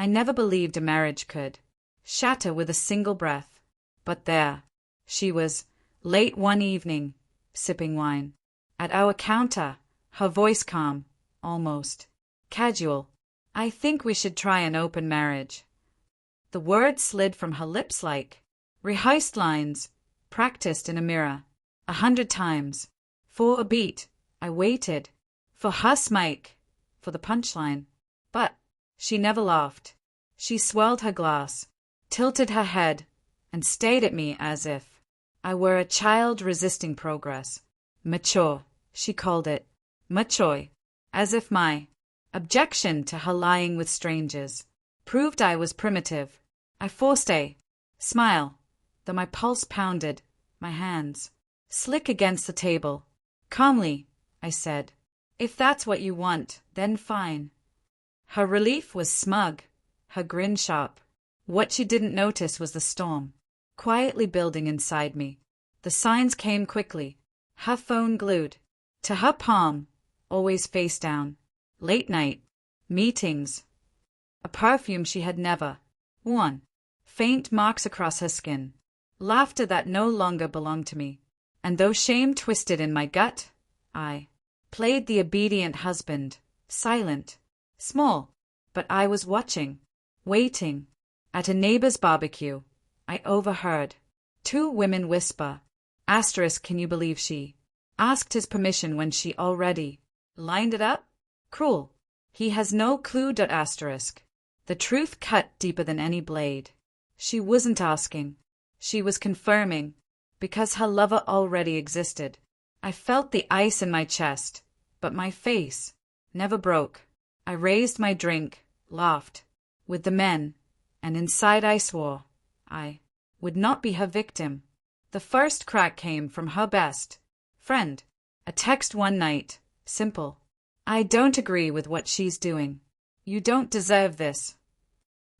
I never believed a marriage could shatter with a single breath. But there she was, late one evening, sipping wine. At our counter, her voice calm, almost casual. "I think we should try an open marriage." The words slid from her lips like rehearsed lines, practiced in a mirror 100 times. For a beat, I waited. For her smike, for the punchline. But she never laughed. She swirled her glass, tilted her head, and stared at me as if I were a child resisting progress. Mature, she called it. Mature. As if my objection to her lying with strangers proved I was primitive. I forced a smile, though my pulse pounded, my hands slick against the table. "Calmly," I said. "If that's what you want, then fine." Her relief was smug, her grin sharp. What she didn't notice was the storm quietly building inside me. The signs came quickly. Her phone glued to her palm, always face down. Late night meetings. A perfume she had never worn. Faint marks across her skin. Laughter that no longer belonged to me. And though shame twisted in my gut, I played the obedient husband, silent, small, but I was watching, waiting. At a neighbor's barbecue, I overheard 2 women whisper, "Can you believe she asked his permission when she already lined it up? Cruel. He has no clue. The truth cut deeper than any blade. She wasn't asking. She was confirming, because her lover already existed. I felt the ice in my chest, but my face never broke. I raised my drink, laughed with the men, and inside I swore I would not be her victim. The first crack came from her best friend. A text one night, simple. "I don't agree with what she's doing. You don't deserve this."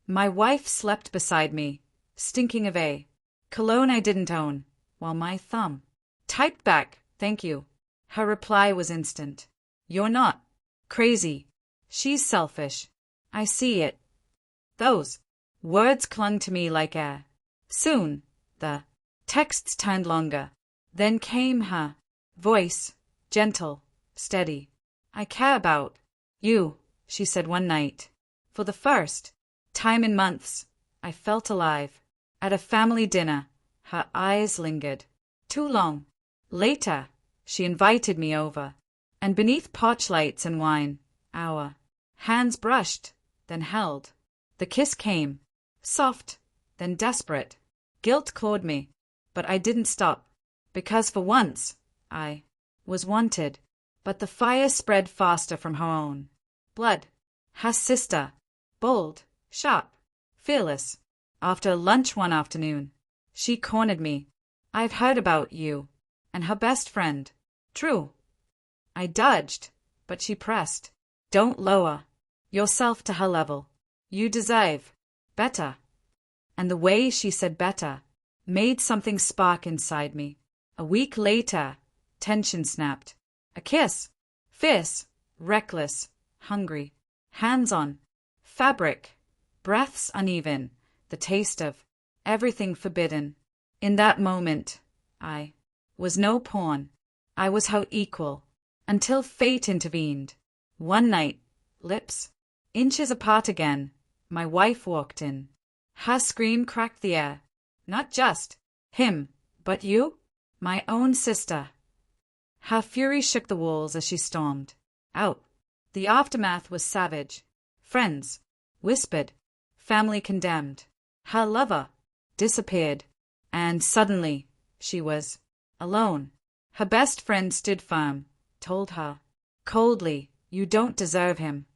My wife slept beside me, stinking of a cologne I didn't own, while my thumb typed back, "Thank you." Her reply was instant. "You're not crazy. She's selfish. I see it." Those words clung to me like air. Soon, the texts turned longer. Then came her voice, gentle, steady. "I care about you," she said one night. For the first time in months, I felt alive. At a family dinner, her eyes lingered. Too long. Later, she invited me over, and beneath porch lights and wine, our hands brushed, then held. The kiss came, soft, then desperate. Guilt clawed me, but I didn't stop, because for once, I was wanted. But the fire spread faster from her own blood. Her sister, bold, sharp, fearless. After lunch one afternoon, she cornered me. "I've heard about you and her best friend." "True." I dodged, but she pressed. "Don't lower yourself to her level. You deserve better." And the way she said better made something spark inside me. A week later, tension snapped. A kiss. Fierce, reckless, hungry. Hands on fabric. Breaths uneven. The taste of everything forbidden. In that moment, I was no pawn. I was her equal. Until fate intervened. One night, lips inches apart again, my wife walked in. Her scream cracked the air. "Not just him, but you? My own sister." Her fury shook the walls as she stormed out. The aftermath was savage. Friends whispered, family condemned. Her lover disappeared, and suddenly she was alone. Her best friend stood firm, told her coldly, "You don't deserve him."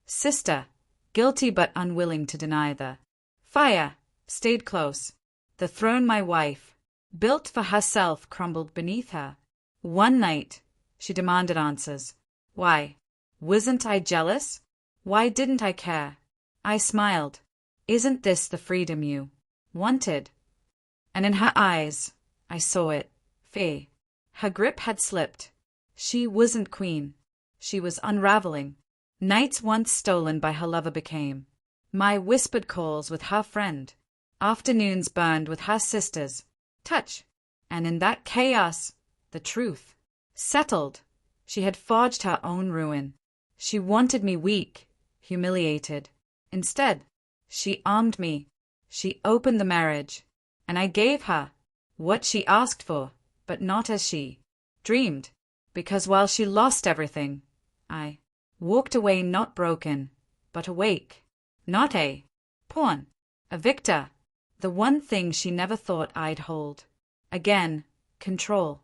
Sister, guilty but unwilling to deny the fire, stayed close. The throne my wife built for herself crumbled beneath her. One night, she demanded answers. Why? Wasn't I jealous? Why didn't I care? I smiled. Isn't this the freedom you wanted? And in her eyes, I saw it. Fear. Her grip had slipped. She wasn't queen. She was unraveling. Nights once stolen by her lover became my whispered calls with her friend. Afternoons burned with her sister's touch. And in that chaos, the truth settled. She had forged her own ruin. She wanted me weak, humiliated. Instead, she armed me. She opened the marriage. And I gave her what she asked for, but not as she dreamed. Because while she lost everything, I walked away not broken, but awake. Not a pawn, a victor. The one thing she never thought I'd hold. Again, control.